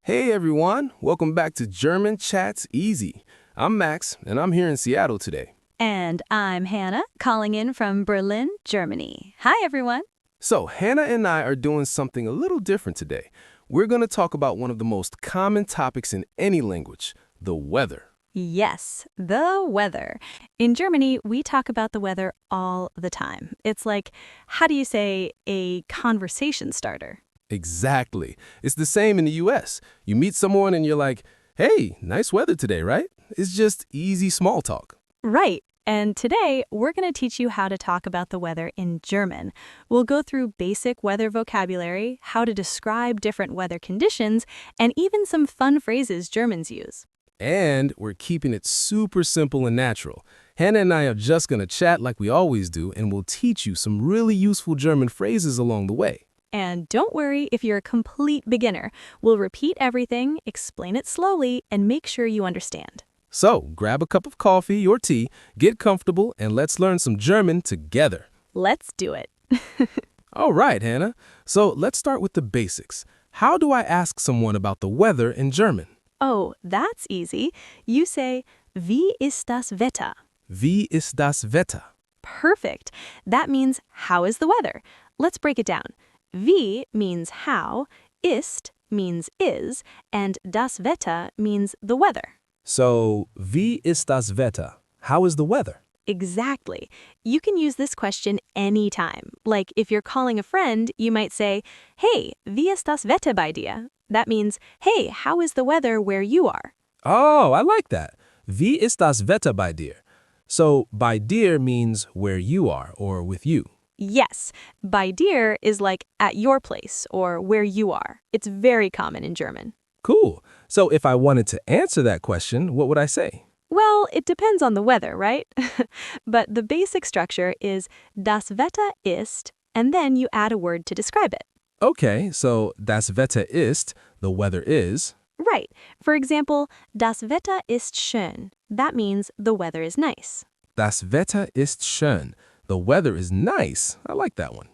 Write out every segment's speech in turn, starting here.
Hey everyone, welcome back to German Chats Easy. I'm Max, and I'm here in Seattle today. And I'm Hannah, calling in from Berlin, Germany. Hi, everyone. So, Hannah and I are doing something a little different today. We're going to talk about one of the most common topics in any language, the weather. Yes, the weather. In Germany, we talk about the weather all the time. It's like, how do you say, a conversation starter? Exactly. It's the same in the US. You meet someone and you're like, hey, nice weather today, right? It's just easy small talk. Right. And today, we're going to teach you how to talk about the weather in German. We'll go through basic weather vocabulary, how to describe different weather conditions, and even some fun phrases Germans use. And we're keeping it super simple and natural. Hannah and I are just going to chat like we always do, and we'll teach you some really useful German phrases along the way. And don't worry if you're a complete beginner. We'll repeat everything, explain it slowly, and make sure you understand. So, grab a cup of coffee or tea, get comfortable, and let's learn some German together. Let's do it. All right, Hannah. So, let's start with the basics. How do I ask someone about the weather in German? Oh, that's easy. You say, Wie ist das Wetter? Wie ist das Wetter? Perfect. That means, how is the weather? Let's break it down. Wie means how, ist means is, and das Wetter means the weather. So, wie ist das Wetter? How is the weather? Exactly. You can use this question anytime. Like if you're calling a friend, you might say, Hey, wie ist das Wetter bei dir? That means, hey, how is the weather where you are? Oh, I like that. Wie ist das Wetter bei dir? So, bei dir means where you are or with you. Yes, bei dir is like at your place or where you are. It's very common in German. Cool. So, if I wanted to answer that question, what would I say? Well, it depends on the weather, right? But the basic structure is das Wetter ist, and then you add a word to describe it. Okay, so das Wetter ist, the weather is. Right. For example, das Wetter ist schön. That means the weather is nice. Das Wetter ist schön. The weather is nice. I like that one.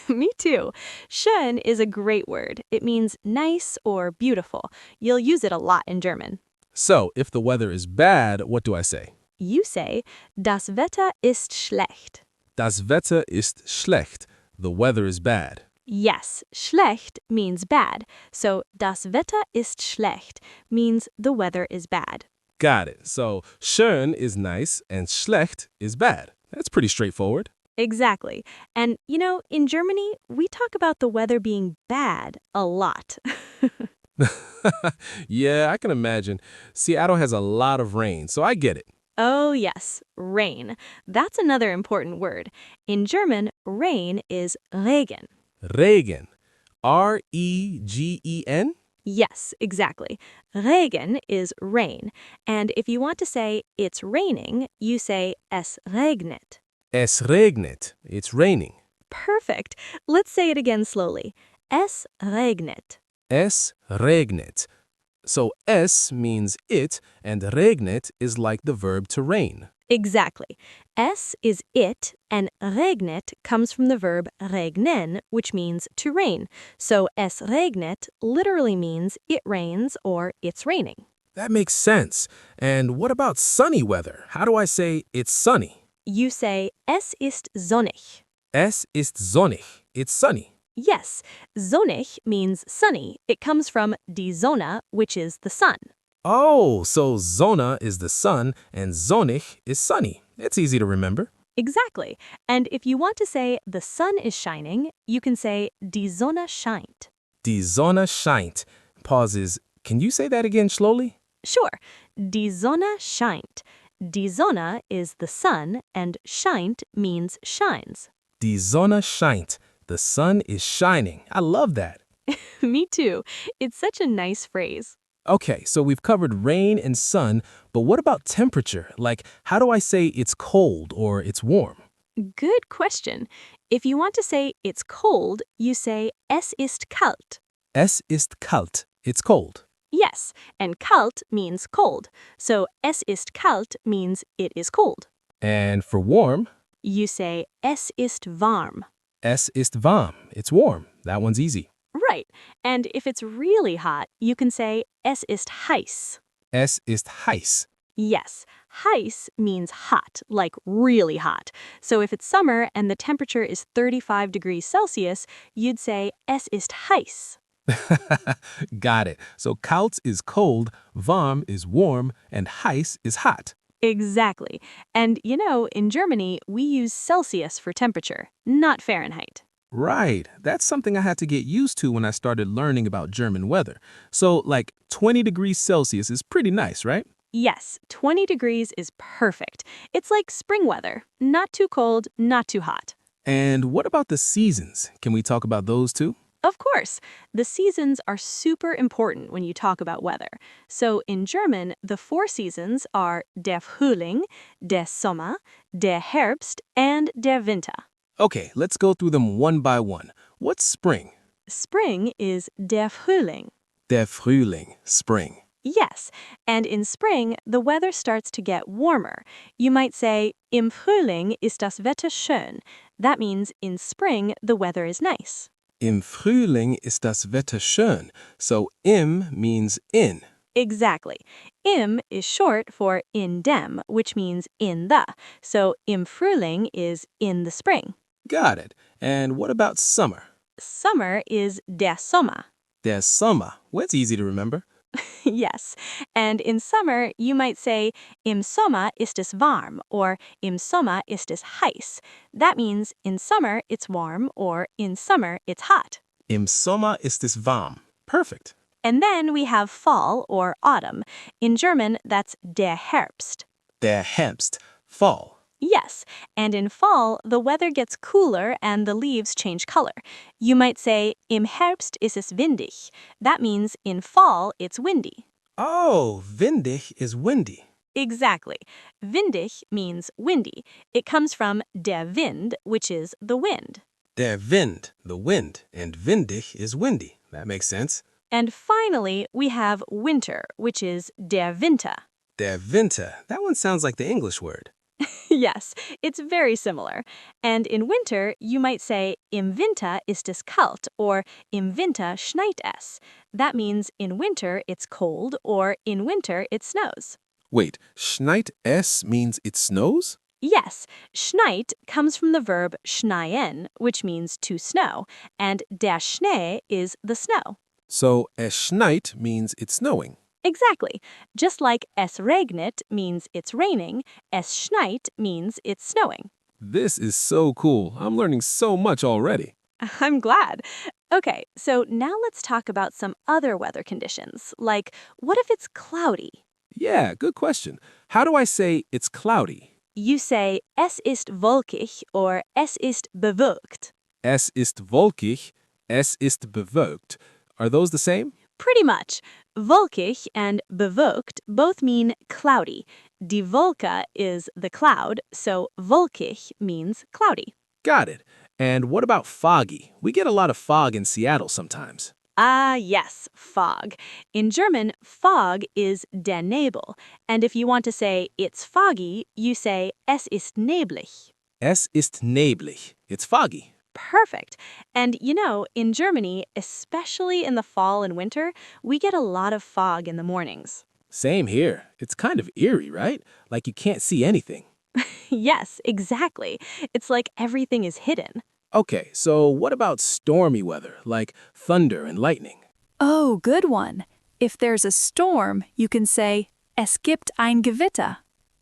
Me too. Schön is a great word. It means nice or beautiful. You'll use it a lot in German. So, if the weather is bad, what do I say? You say, das Wetter ist schlecht. Das Wetter ist schlecht. The weather is bad. Yes, schlecht means bad. So, das Wetter ist schlecht means the weather is bad. Got it. So, schön is nice and schlecht is bad. That's pretty straightforward. Exactly. And, in Germany, we talk about the weather being bad a lot. Yeah, I can imagine. Seattle has a lot of rain, so I get it. Oh, yes, rain. That's another important word. In German, rain is Regen. Regen. R-E-G-E-N? Yes, exactly. Regen is rain. And if you want to say it's raining, you say es regnet. Es regnet. It's raining. Perfect. Let's say it again slowly. Es regnet. Es regnet. So es means it, and regnet is like the verb to rain. Exactly. Es is it, and regnet comes from the verb regnen, which means to rain. So es regnet literally means it rains or it's raining. That makes sense. And what about sunny weather? How do I say it's sunny? You say es ist sonnig. Es ist sonnig. It's sunny. Yes, sonnig means sunny. It comes from die Sonne, which is the sun. Oh, so Sonne is the sun and sonnig is sunny. It's easy to remember. Exactly. And if you want to say the sun is shining, you can say die Sonne scheint. Die Sonne scheint. Pauses. Can you say that again slowly? Sure. Die Sonne scheint. Die Sonne is the sun, and scheint means shines. Die Sonne scheint. The sun is shining. I love that. Me too. It's such a nice phrase. Okay, so we've covered rain and sun, but what about temperature? Like, how do I say it's cold or it's warm? Good question. If you want to say it's cold, you say es ist kalt. Es ist kalt. It's cold. Yes, and kalt means cold. So es ist kalt means it is cold. And for warm? You say es ist warm. Es ist warm. It's warm. That one's easy. Right. And if it's really hot, you can say es ist heiß. Es ist heiß. Yes, heiß means hot, like really hot. So if it's summer and the temperature is 35 degrees Celsius, you'd say es ist heiß. Got it. So kalt is cold, warm is warm, and heiß is hot. Exactly. And in Germany, we use Celsius for temperature, not Fahrenheit. Right. That's something I had to get used to when I started learning about German weather. So, like 20 degrees Celsius is pretty nice, right? Yes, 20 degrees is perfect. It's like spring weather, not too cold, not too hot. And what about the seasons? Can we talk about those too? Of course, the seasons are super important when you talk about weather. So in German, the 4 seasons are der Frühling, der Sommer, der Herbst, and der Winter. Okay, let's go through them one by one. What's spring? Spring is der Frühling. Der Frühling, spring. Yes, and in spring, the weather starts to get warmer. You might say, im Frühling ist das Wetter schön. That means in spring, the weather is nice. Im Frühling ist das Wetter schön. So im means in. Exactly. Im is short for in dem, which means in the. So im Frühling is in the spring. Got it. And what about summer? Summer is der Sommer. Der Sommer. Well, it's easy to remember. Yes. And in summer, you might say, im Sommer ist es warm, or im Sommer ist es heiß. That means in summer it's warm, or in summer it's hot. Im Sommer ist es warm. Perfect. And then we have fall, or autumn. In German, that's der Herbst. Der Herbst, fall. Yes, and in fall, the weather gets cooler and the leaves change color. You might say, im Herbst ist es windig. That means in fall, it's windy. Oh, windig is windy. Exactly. Windig means windy. It comes from der Wind, which is the wind. Der Wind, the wind, and windig is windy. That makes sense. And finally, we have winter, which is der Winter. Der Winter, that one sounds like the English word. Yes, it's very similar. And in winter, you might say, im Winter ist es kalt, or im Winter schneit es. That means in winter it's cold, or in winter it snows. Wait, schneit es means it snows? Yes, schneit comes from the verb schneien, which means to snow, and der Schnee is the snow. So, es schneit means it's snowing. Exactly. Just like es regnet means it's raining, es schneit means it's snowing. This is so cool. I'm learning so much already. I'm glad. Okay, so now let's talk about some other weather conditions, like what if it's cloudy? Yeah, good question. How do I say it's cloudy? You say es ist wolkig or es ist bewölkt. Es ist wolkig, es ist bewölkt. Are those the same? Pretty much. Wolkig and bewölkt both mean cloudy. Die Wolke is the cloud, so wolkig means cloudy. Got it. And what about foggy? We get a lot of fog in Seattle sometimes. Ah, yes, fog. In German, fog is der Nebel. And if you want to say it's foggy, you say es ist neblig. Es ist neblig. It's foggy. Perfect. And in Germany, especially in the fall and winter, we get a lot of fog in the mornings. Same here. It's kind of eerie, right? Like you can't see anything. Yes, exactly. It's like everything is hidden. Okay, so what about stormy weather, like thunder and lightning? Oh, good one. If there's a storm, you can say, es gibt ein Gewitter.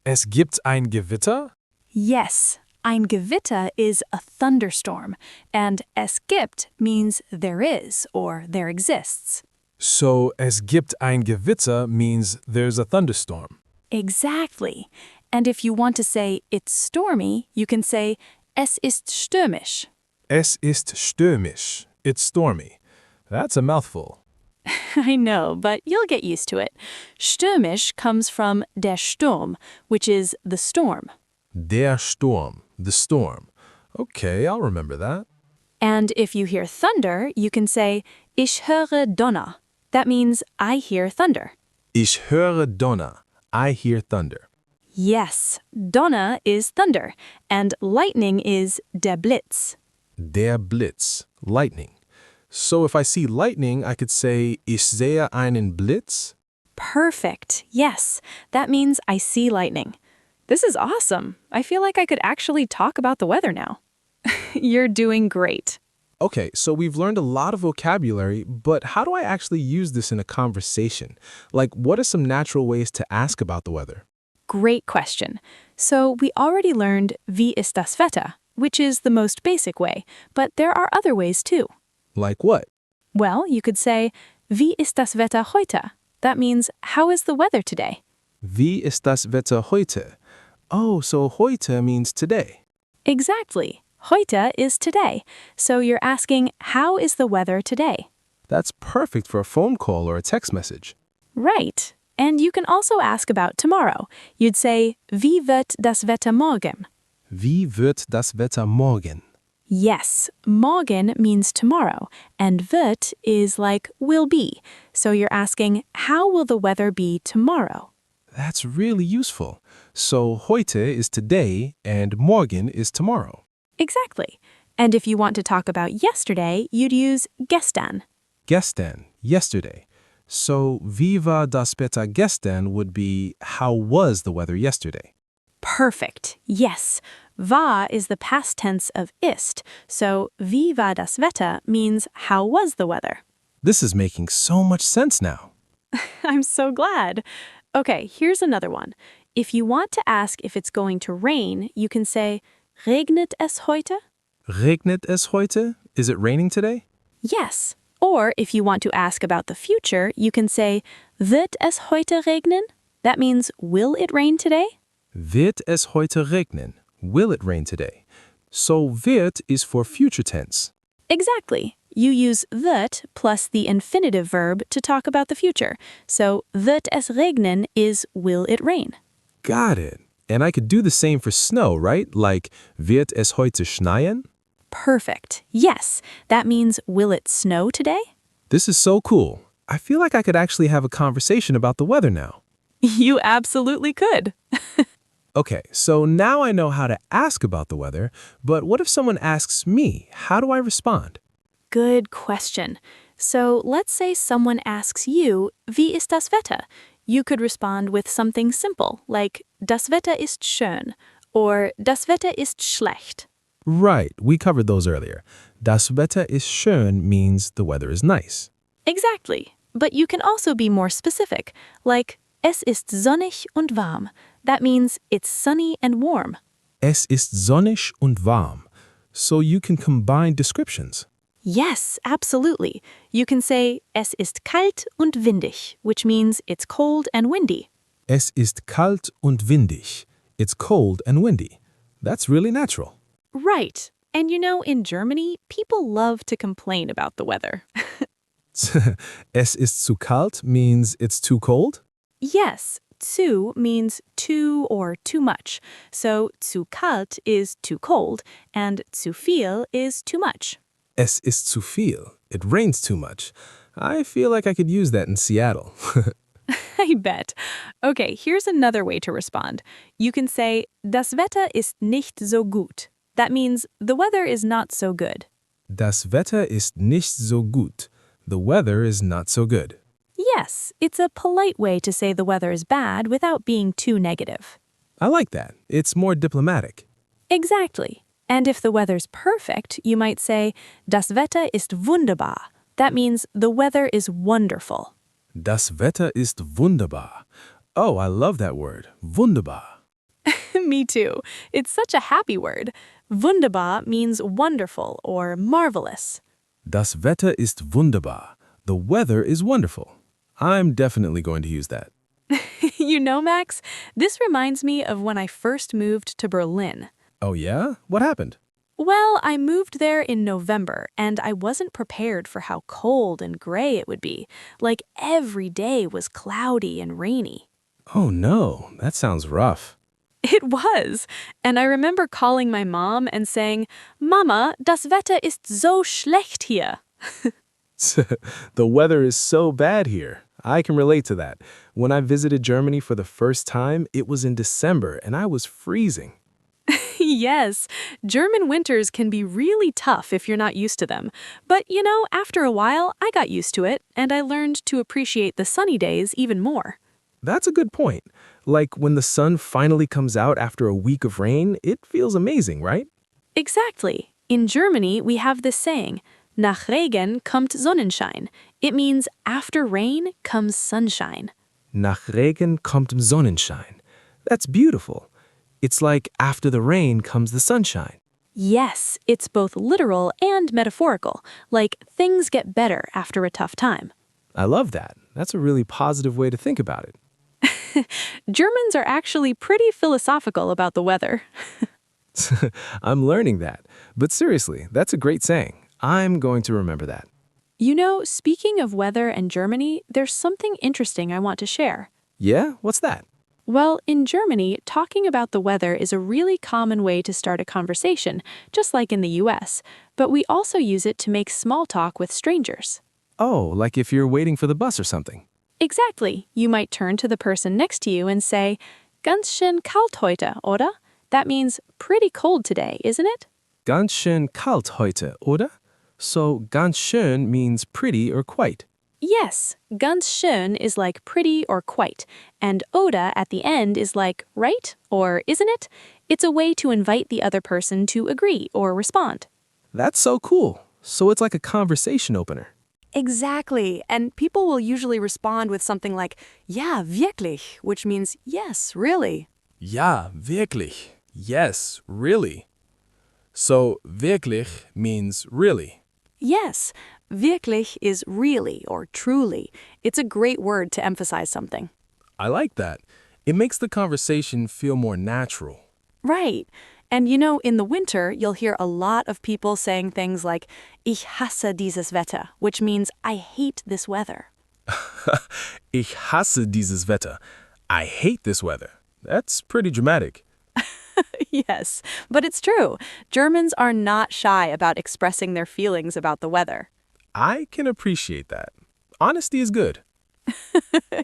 Es gibt ein Gewitter? Yes, ein Gewitter is a thunderstorm, and es gibt means there is or there exists. So, es gibt ein Gewitter means there's a thunderstorm. Exactly. And if you want to say it's stormy, you can say, es ist stürmisch. Es ist stürmisch. It's stormy. That's a mouthful. I know, but you'll get used to it. Stürmisch comes from der Sturm, which is the storm. Der Sturm, the storm. Okay, I'll remember that. And if you hear thunder, you can say, ich höre Donner. That means I hear thunder. Ich höre Donner. I hear thunder. Yes, Donner is thunder, and lightning is der Blitz. Der Blitz, lightning. So if I see lightning, I could say, Ich sehe einen Blitz. Perfect. Yes, that means I see lightning. This is awesome. I feel like I could actually talk about the weather now. You're doing great. Okay, so we've learned a lot of vocabulary, but how do I actually use this in a conversation? Like, what are some natural ways to ask about the weather? Great question. So we already learned wie ist das Wetter, which is the most basic way, but there are other ways too. Like what? Well, you could say, wie ist das Wetter heute? That means, how is the weather today? Wie ist das Wetter heute? Oh, so heute means today. Exactly. Heute is today. So you're asking, how is the weather today? That's perfect for a phone call or a text message. Right. And you can also ask about tomorrow. You'd say, wie wird das Wetter morgen? Wie wird das Wetter morgen? Yes, morgen means tomorrow, and wird is like will be. So you're asking, how will the weather be tomorrow? That's really useful. So heute is today and morgen is tomorrow. Exactly. And if you want to talk about yesterday, you'd use gestern. Gestern, yesterday. So wie war das Wetter gestern would be how was the weather yesterday? Perfect. Yes. War is the past tense of ist, so wie war das Wetter means how was the weather. This is making so much sense now. I'm so glad. Okay, here's another one. If you want to ask if it's going to rain, you can say, regnet es heute? Regnet es heute? Is it raining today? Yes. Or if you want to ask about the future, you can say, wird es heute regnen? That means, will it rain today? Wird es heute regnen? Will it rain today? So wird is for future tense. Exactly. You use wird plus the infinitive verb to talk about the future. So wird es regnen is will it rain. Got it. And I could do the same for snow, right? Like, wird es heute schneien? Perfect. Yes. That means will it snow today? This is so cool. I feel like I could actually have a conversation about the weather now. You absolutely could. Okay, so now I know how to ask about the weather, but what if someone asks me? How do I respond? Good question. So let's say someone asks you, wie ist das Wetter? You could respond with something simple, like, das Wetter ist schön, or das Wetter ist schlecht. Right, we covered those earlier. Das Wetter ist schön means the weather is nice. Exactly. But you can also be more specific, like, es ist sonnig und warm. That means it's sunny and warm. Es ist sonnig und warm. So you can combine descriptions. Yes, absolutely. You can say, es ist kalt und windig, which means it's cold and windy. Es ist kalt und windig. It's cold and windy. That's really natural. Right. And you know, in Germany, people love to complain about the weather. Es ist zu kalt means it's too cold? Yes, zu means too or too much. So zu kalt is too cold, and zu viel is too much. Es ist zu viel. It rains too much. I feel like I could use that in Seattle. I bet. Okay, here's another way to respond. You can say, das Wetter ist nicht so gut. That means the weather is not so good. Das Wetter ist nicht so gut. The weather is not so good. Yes, it's a polite way to say the weather is bad without being too negative. I like that. It's more diplomatic. Exactly. And if the weather's perfect, you might say, das Wetter ist wunderbar. That means the weather is wonderful. Das Wetter ist wunderbar. Oh, I love that word. Wunderbar. Me too. It's such a happy word. Wunderbar means wonderful or marvelous. Das Wetter ist wunderbar. The weather is wonderful. I'm definitely going to use that. You know, Max, this reminds me of when I first moved to Berlin. Oh yeah? What happened? Well, I moved there in November, and I wasn't prepared for how cold and gray it would be. Like, every day was cloudy and rainy. Oh no, that sounds rough. It was. And I remember calling my mom and saying, Mama, das Wetter ist so schlecht hier. The weather is so bad here. I can relate to that. When I visited Germany for the first time, it was in December and I was freezing. Yes, German winters can be really tough if you're not used to them. But after a while, I got used to it, and I learned to appreciate the sunny days even more. That's a good point. Like when the sun finally comes out after a week of rain, it feels amazing, right? Exactly. In Germany, we have this saying, Nach Regen kommt Sonnenschein. It means after rain comes sunshine. Nach Regen kommt Sonnenschein. That's beautiful. It's like after the rain comes the sunshine. Yes, it's both literal and metaphorical, like things get better after a tough time. I love that. That's a really positive way to think about it. Germans are actually pretty philosophical about the weather. I'm learning that. But seriously, that's a great saying. I'm going to remember that. Speaking of weather and Germany, there's something interesting I want to share. Yeah? What's that? Well, in Germany, talking about the weather is a really common way to start a conversation, just like in the US, but we also use it to make small talk with strangers. Oh, like if you're waiting for the bus or something. Exactly. You might turn to the person next to you and say, Ganz schön kalt heute, oder? That means pretty cold today, isn't it? Ganz schön kalt heute, oder? So ganz schön means pretty or quite. Yes, ganz schön is like pretty or quite, and oder at the end is like right or isn't it? It's a way to invite the other person to agree or respond. That's so cool. So it's like a conversation opener. Exactly. And people will usually respond with something like, ja, wirklich, which means yes, really. Ja, wirklich. Yes, really. So wirklich means really. Yes, wirklich is really or truly. It's a great word to emphasize something. I like that. It makes the conversation feel more natural. Right. And in the winter, you'll hear a lot of people saying things like, Ich hasse dieses Wetter, which means I hate this weather. Ich hasse dieses Wetter. I hate this weather. That's pretty dramatic. Yes, but it's true. Germans are not shy about expressing their feelings about the weather. I can appreciate that. Honesty is good.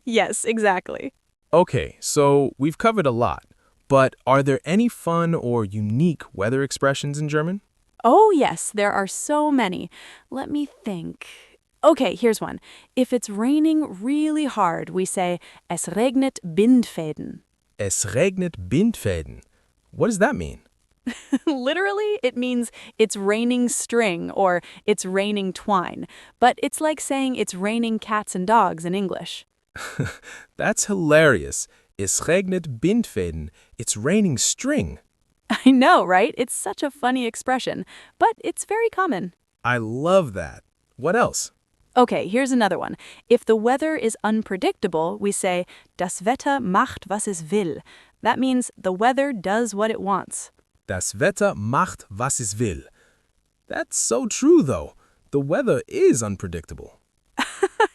Yes, exactly. Okay, so we've covered a lot, but are there any fun or unique weather expressions in German? Oh, yes, there are so many. Let me think. Okay, here's one. If it's raining really hard, we say, Es regnet Bindfäden. Es regnet Bindfäden. What does that mean? Literally, it means it's raining string or it's raining twine, but it's like saying it's raining cats and dogs in English. That's hilarious. Es regnet Bindfäden. It's raining string. I know, right? It's such a funny expression, but it's very common. I love that. What else? Okay, here's another one. If the weather is unpredictable, we say, Das Wetter macht, was es will. That means the weather does what it wants. Das Wetter macht, was es will. That's so true, though. The weather is unpredictable.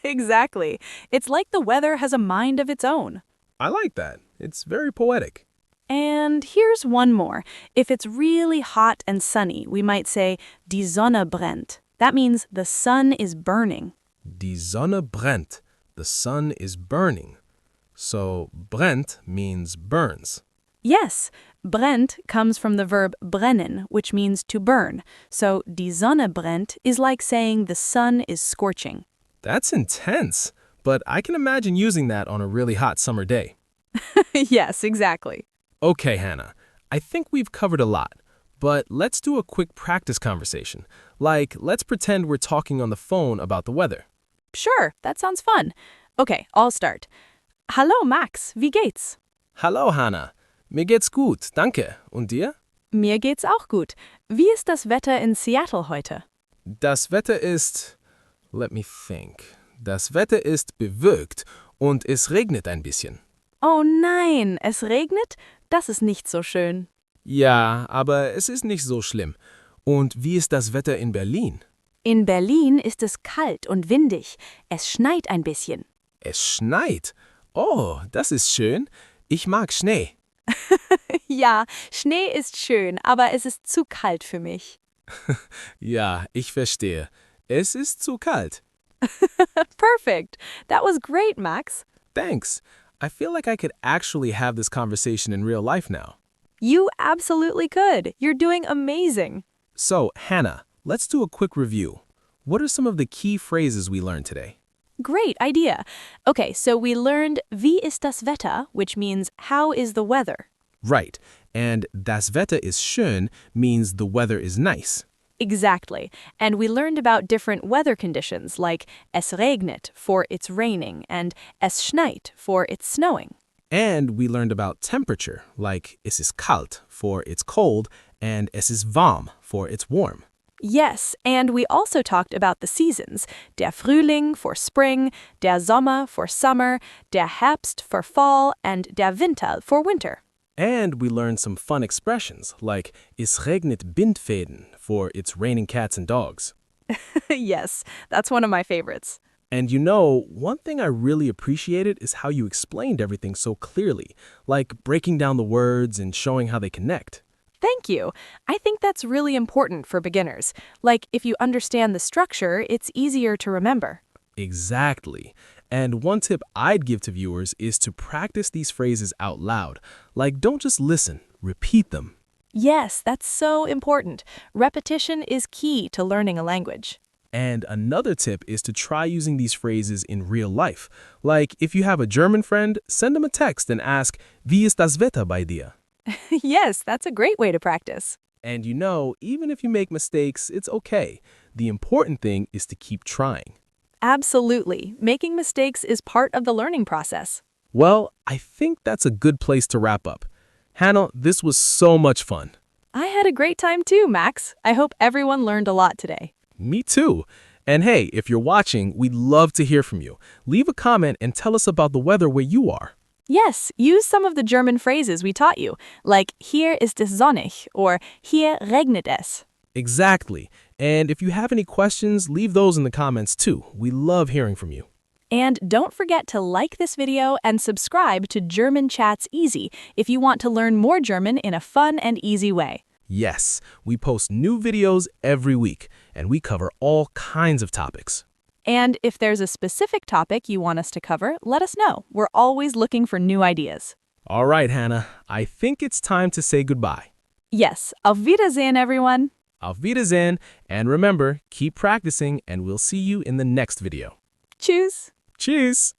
Exactly. It's like the weather has a mind of its own. I like that. It's very poetic. And here's one more. If it's really hot and sunny, we might say, Die Sonne brennt. That means the sun is burning. Die Sonne brennt. The sun is burning. So brennt means burns. Yes, brennt comes from the verb brennen, which means to burn. So die Sonne brennt is like saying the sun is scorching. That's intense, but I can imagine using that on a really hot summer day. Yes, exactly. Okay, Hannah, I think we've covered a lot, but let's do a quick practice conversation. Like, let's pretend we're talking on the phone about the weather. Sure, that sounds fun. Okay, I'll start. Hallo Max, wie geht's? Hallo, Hannah. Mir geht's gut, danke. Und dir? Mir geht's auch gut. Wie ist das Wetter in Seattle heute? Das Wetter ist... Let me think. Das Wetter ist bewölkt und es regnet ein bisschen. Oh nein, es regnet? Das ist nicht so schön. Ja, aber es ist nicht so schlimm. Und wie ist das Wetter in Berlin? In Berlin ist es kalt und windig. Es schneit ein bisschen. Es schneit. Oh, das ist schön. Ich mag Schnee. Ja, Schnee ist schön, aber es ist zu kalt für mich. Ja, ich verstehe. Es ist zu kalt. Perfect. That was great, Max. Thanks. I feel like I could actually have this conversation in real life now. You absolutely could. You're doing amazing. So, Hannah, let's do a quick review. What are some of the key phrases we learned today? Great idea. Okay, so we learned wie ist das Wetter, which means how is the weather? Right, and das Wetter ist schön means the weather is nice. Exactly. And we learned about different weather conditions like es regnet for it's raining and es schneit for it's snowing. And we learned about temperature, like es ist kalt for it's cold and es ist warm for it's warm. Yes, and we also talked about the seasons. Der Frühling for spring, der Sommer for summer, der Herbst for fall, and der Winter for winter. And we learned some fun expressions, like es regnet Bindfäden for it's raining cats and dogs. Yes, that's one of my favorites. And you know, one thing I really appreciated is how you explained everything so clearly, like breaking down the words and showing how they connect. Thank you. I think that's really important for beginners. Like, if you understand the structure, it's easier to remember. Exactly. And one tip I'd give to viewers is to practice these phrases out loud. Like, don't just listen, repeat them. Yes, that's so important. Repetition is key to learning a language. And another tip is to try using these phrases in real life. Like, if you have a German friend, send them a text and ask, Wie ist das Wetter bei dir? Yes, that's a great way to practice. And you know, even if you make mistakes, it's okay. The important thing is to keep trying. Absolutely. Making mistakes is part of the learning process. Well, I think that's a good place to wrap up. Hannah, this was so much fun. I had a great time too, Max. I hope everyone learned a lot today. Me too. And hey, if you're watching, we'd love to hear from you. Leave a comment and tell us about the weather where you are. Yes, use some of the German phrases we taught you, like hier ist es sonnig or hier regnet es. Exactly. And if you have any questions, leave those in the comments too. We love hearing from you. And don't forget to like this video and subscribe to German Chats Easy if you want to learn more German in a fun and easy way. Yes, we post new videos every week, and we cover all kinds of topics. And if there's a specific topic you want us to cover, let us know. We're always looking for new ideas. All right, Hannah, I think it's time to say goodbye. Yes, auf Wiedersehen, everyone. Auf Wiedersehen, and remember, keep practicing, and we'll see you in the next video. Tschüss. Cheers!